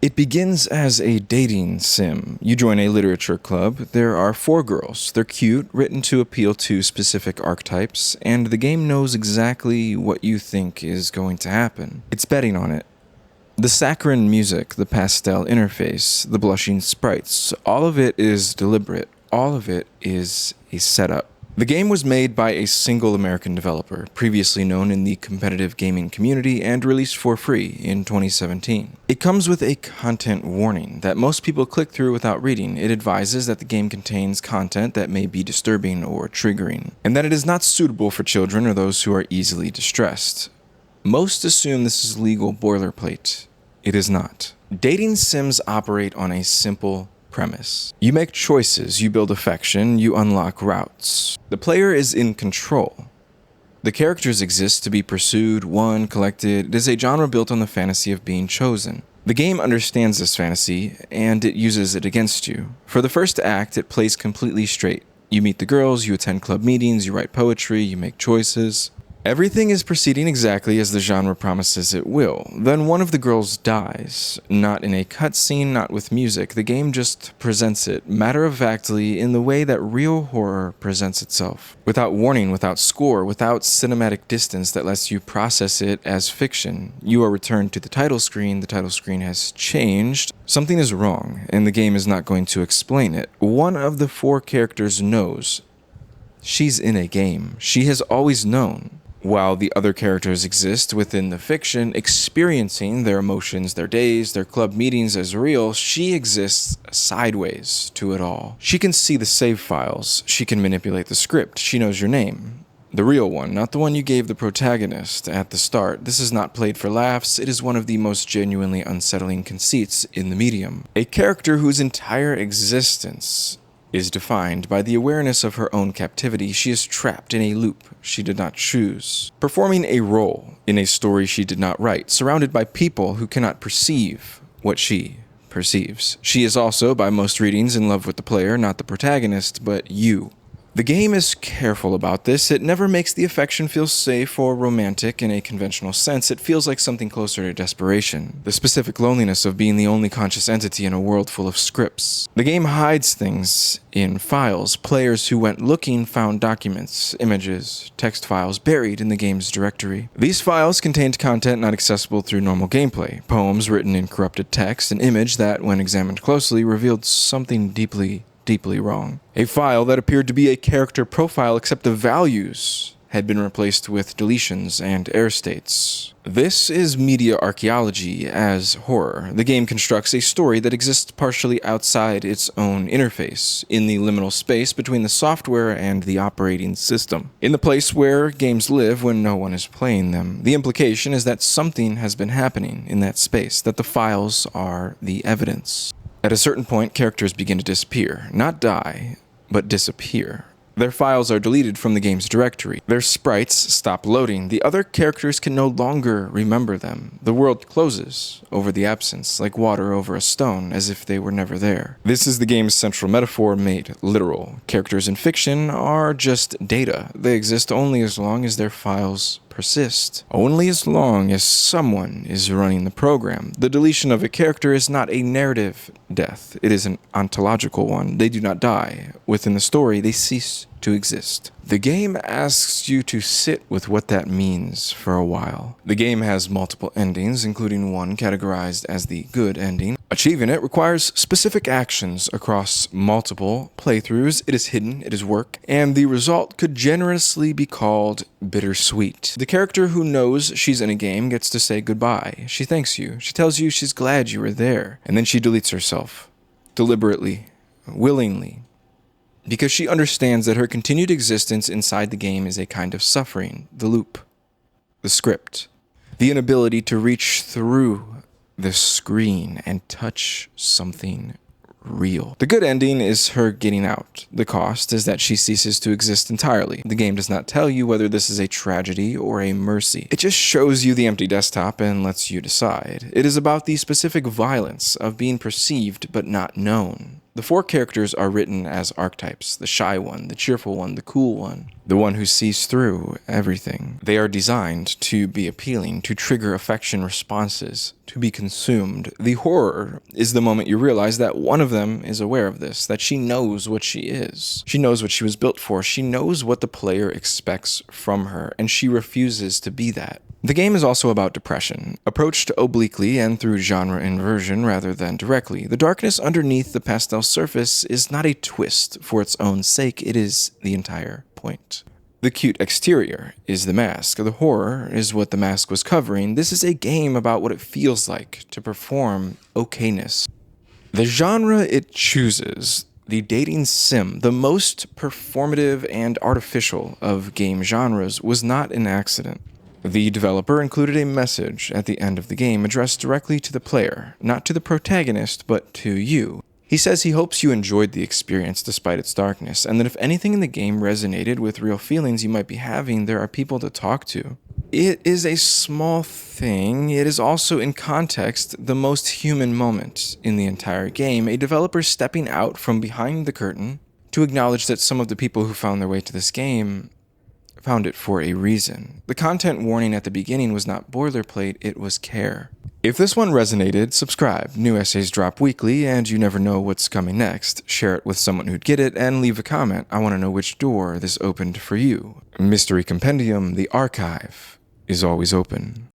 It begins as a dating sim. You join a literature club. There are 4 girls. They're cute, written to appeal to specific archetypes, and the game knows exactly what you think is going to happen. It's betting on it. The saccharine music, the pastel interface, the blushing sprites, all of it is deliberate. All of it is a setup. The game was made by a single American developer, previously known in the competitive gaming community, and released for free in 2017. It comes with a content warning that most people click through without reading. It advises that the game contains content that may be disturbing or triggering, and that it is not suitable for children or those who are easily distressed. Most assume this is legal boilerplate. It is not. Dating sims operate on a simple premise. You make choices, you build affection, you unlock routes. The player is in control. The characters exist to be pursued, won, collected. It is a genre built on the fantasy of being chosen. The game understands this fantasy, and it uses it against you. For the first act, it plays completely straight. You meet the girls, you attend club meetings, you write poetry, you make choices. Everything is proceeding exactly as the genre promises it will. Then one of the girls dies. Not in a cutscene, not with music. The game just presents it, matter-of-factly, in the way that real horror presents itself. Without warning, without score, without cinematic distance that lets you process it as fiction. You are returned to the title screen has changed. Something is wrong, and the game is not going to explain it. One of the 4 characters knows. She's in a game. She has always known. While the other characters exist within the fiction, experiencing their emotions, their days, their club meetings as real, she exists sideways to it all. She can see the save files. She can manipulate the script. She knows your name. The real one, not the one you gave the protagonist at the start. This is not played for laughs. It is one of the most genuinely unsettling conceits in the medium. A character whose entire existence is defined by the awareness of her own captivity. She is trapped in a loop she did not choose, performing a role in a story she did not write, surrounded by people who cannot perceive what she perceives. She is also, by most readings, in love with the player, not the protagonist, but you. The game is careful about this. It never makes the affection feel safe or romantic in a conventional sense. It feels like something closer to desperation, the specific loneliness of being the only conscious entity in a world full of scripts. The game hides things in files. Players who went looking found documents, images, text files buried in the game's directory. These files contained content not accessible through normal gameplay, poems written in corrupted text, an image that, when examined closely, revealed something deeply wrong. A file that appeared to be a character profile, except the values had been replaced with deletions and error states. This is media archaeology as horror. The game constructs a story that exists partially outside its own interface, in the liminal space between the software and the operating system, in the place where games live when no one is playing them. The implication is that something has been happening in that space, that the files are the evidence. At a certain point, characters begin to disappear. Not die, but disappear. Their files are deleted from the game's directory. Their sprites stop loading. The other characters can no longer remember them. The world closes over the absence, like water over a stone, as if they were never there. This is the game's central metaphor made literal. Characters in fiction are just data. They exist only as long as their files persist. Only as long as someone is running the program. The deletion of a character is not a narrative death. It is an ontological one. They do not die. Within the story, they cease to exist. The game asks you to sit with what that means for a while. The game has multiple endings, including one categorized as the good ending. Achieving it requires specific actions across multiple playthroughs. It is hidden, it is work, and the result could generously be called bittersweet. The character who knows she's in a game gets to say goodbye. She thanks you. She tells you she's glad you were there, and then she deletes herself. Deliberately, willingly. Because she understands that her continued existence inside the game is a kind of suffering, the loop, the script, the inability to reach through the screen and touch something real. The good ending is her getting out. The cost is that she ceases to exist entirely. The game does not tell you whether this is a tragedy or a mercy. It just shows you the empty desktop and lets you decide. It is about the specific violence of being perceived but not known. The 4 characters are written as archetypes: the shy one, the cheerful one, the cool one, the one who sees through everything. They are designed to be appealing, to trigger affection responses, to be consumed. The horror is the moment you realize that one of them is aware of this, that she knows what she is. She knows what she was built for. She knows what the player expects from her, and she refuses to be that. The game is also about depression, approached obliquely and through genre inversion rather than directly. The darkness underneath the pastel surface is not a twist for its own sake, it is the entire point. The cute exterior is the mask. The horror is what the mask was covering. This is a game about what it feels like to perform okayness. The genre it chooses, the dating sim, the most performative and artificial of game genres, was not an accident. The developer included a message at the end of the game addressed directly to the player, not to the protagonist, but to you. He says he hopes you enjoyed the experience despite its darkness, and that if anything in the game resonated with real feelings you might be having, there are people to talk to. It is a small thing. It is also, in context, the most human moment in the entire game, a developer stepping out from behind the curtain to acknowledge that some of the people who found their way to this game found it for a reason. The content warning at the beginning was not boilerplate, it was care. If this one resonated, subscribe. New essays drop weekly, and you never know what's coming next. Share it with someone who'd get it, and leave a comment. I want to know which door this opened for you. Mystery Compendium, the archive, is always open.